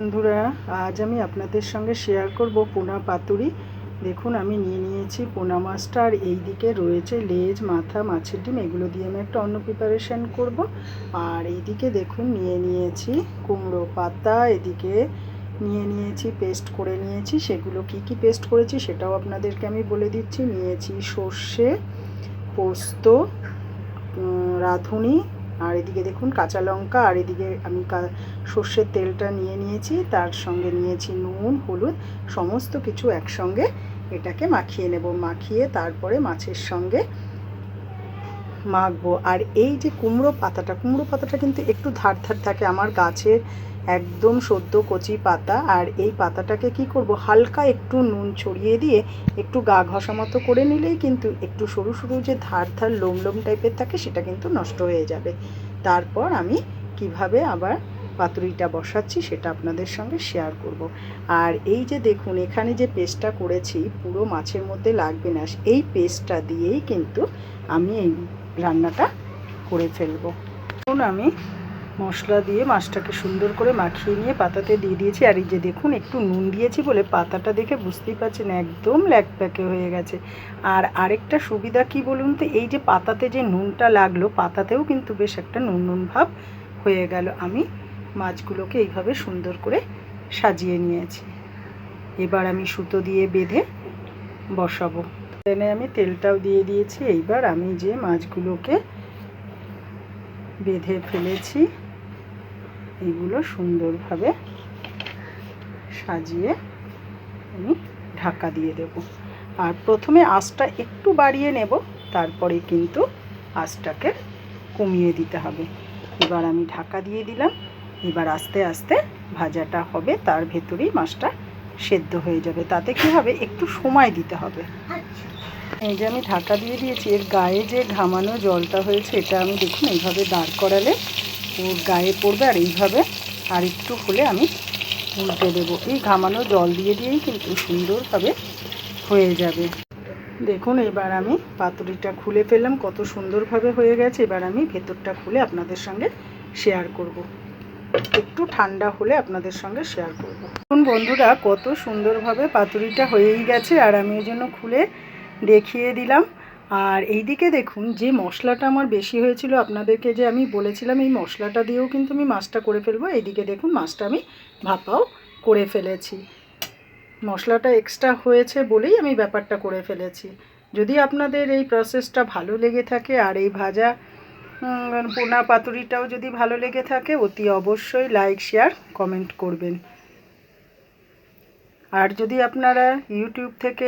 বন্ধুরা, আজ আমি আপনাদের সঙ্গে শেয়ার করব পোনা পাতুরি। দেখুন, আমি নিয়ে নিয়েছি পোনা মাছটা, আর এই দিকে রয়েছে লেজ, মাথা, মাছের ডিম। এগুলো দিয়ে আমি একটা অন্য প্রিপারেশান করব। আর এইদিকে দেখুন নিয়ে নিয়েছি কুমড়ো পাতা, এদিকে নিয়ে নিয়েছি পেস্ট করে নিয়েছি। সেগুলো কি কি পেস্ট করেছি সেটাও আপনাদেরকে আমি বলে দিচ্ছি। নিয়েছি সর্ষে, পোস্ত, রাঁধুনি, আর এদিকে দেখুন কাঁচা লঙ্কা, আর এদিকে আমি সর্ষের তেলটা নিয়ে নিয়েছি। তার সঙ্গে নিয়েছি নুন, হলুদ, সমস্ত কিছু একসঙ্গে এটাকে মাখিয়ে নেব। মাখিয়ে তারপরে মাছের সঙ্গে মাখবো। আর এই যে কুমড়ো পাতাটা কিন্তু একটু ধার ধার থাকে, আমার গাছের একদম সদ্য কচি পাতা। আর এই পাতাটাকে কি করব, হালকা একটু নুন ছড়িয়ে দিয়ে একটু গা ঘষা মতো করে নিলেই কিন্তু একটু সরু সরু যে ধার ধার লোম লোম টাইপের থাকে সেটা কিন্তু নষ্ট হয়ে যাবে। তারপর আমি কিভাবে আবার পাতুরিটা বসাচ্ছি সেটা আপনাদের সঙ্গে শেয়ার করব। আর এই যে দেখুন এখানে যে পেস্টটা করেছি পুরো মাছের মধ্যে লাগবে না, এই পেস্টটা দিয়েই কিন্তু আমি এই রান্নাটা করে ফেলবো। এখন আমি মশলা দিয়ে মাছটাকে সুন্দর করে মাখিয়ে নিয়ে পাতাতে দিয়ে দিয়েছি। আর এই যে দেখুন একটু নুন দিয়েছি বলে পাতাটা দেখে বুঝতেই পারছেন একদম ল্যাকপ্যাকে হয়ে গেছে। আর আরেকটা সুবিধা কি বলুন তো, এই যে পাতাতে যে নুনটা লাগলো, পাতাতেও কিন্তু বেশ একটা নুন নুন ভাব হয়ে গেল। আমি মাছগুলোকে এইভাবে সুন্দর করে সাজিয়ে নিয়েছি। এবার আমি সুতো দিয়ে বেঁধে বসাবো। প্যানে আমি তেলটাও দিয়ে দিয়েছি। এইবার আমি যে মাছগুলোকে বেঁধে ফেলেছি এগুলো সুন্দরভাবে সাজিয়ে আমি ঢাকা দিয়ে দেব। আর প্রথমে আঁচটা একটু বাড়িয়ে নেব, তারপরে কিন্তু আঁচটাকে কমিয়ে দিতে হবে। এবার আমি ঢাকা দিয়ে দিলাম। এবার আস্তে আস্তে ভাজাটা হবে, তার ভেতরেই মাছটা সেদ্ধ হয়ে যাবে। তাতে কি হবে, একটু সময় দিতে হবে। এই যে আমি ঢাকা দিয়ে দিয়েছি, এর গায়ে যে ঘামানো জলটা হয়েছে এটা আমি দেখুন এইভাবে দাঁড় করালে ওর গায়ে পড়বে। আর এইভাবে আর একটু হলে আমি উল্টে দেবো। এই ঘামানো জল দিয়ে দিয়েই কিন্তু সুন্দরভাবে হয়ে যাবে। দেখুন এবার আমি পাতুরিটা খুলে ফেললাম, কত সুন্দরভাবে হয়ে গেছে। এবার আমি ভেতরটা খুলে আপনাদের সঙ্গে শেয়ার করব। একটু ঠান্ডা হলে আপনাদের সঙ্গে শেয়ার করব। দেখুন বন্ধুরা, কত সুন্দরভাবে পাতুরিটা হয়েই গেছে। আর আমি ওই জন্য খুলে দেখিয়ে দিলাম। আর এইদিকে দেখুন যে মশলাটা আমার বেশি হয়েছিল, আপনাদেরকে যে আমি বলেছিলাম এই মশলাটা দিয়েও কিন্তু আমি মাছটা করে ফেলবো। এইদিকে দেখুন মাছটা আমি ভাপাও করে ফেলেছি। মশলাটা এক্সট্রা হয়েছে বলেই আমি ব্যাপারটা করে ফেলেছি। যদি আপনাদের এই প্রসেসটা ভালো লেগে থাকে আর এই ভাজা পোনা পাতুরিটাও যদি ভালো লেগে থাকে, অতি অবশ্যই লাইক, শেয়ার, কমেন্ট করবেন। আর যদি আপনারা ইউটিউব থেকে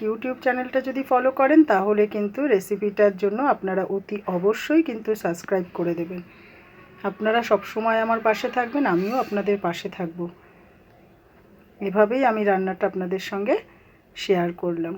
ইউটিউব চ্যানেলটা যদি ফলো করেন তাহলে কিন্তু রেসিপিটার জন্য আপনারা অতি অবশ্যই কিন্তু সাবস্ক্রাইব করে দেবেন। আপনারা সব সময় আমার পাশে থাকবেন, আমিও আপনাদের পাশে থাকব। এভাবেই আমি রান্নাটা আপনাদের সঙ্গে শেয়ার করলাম।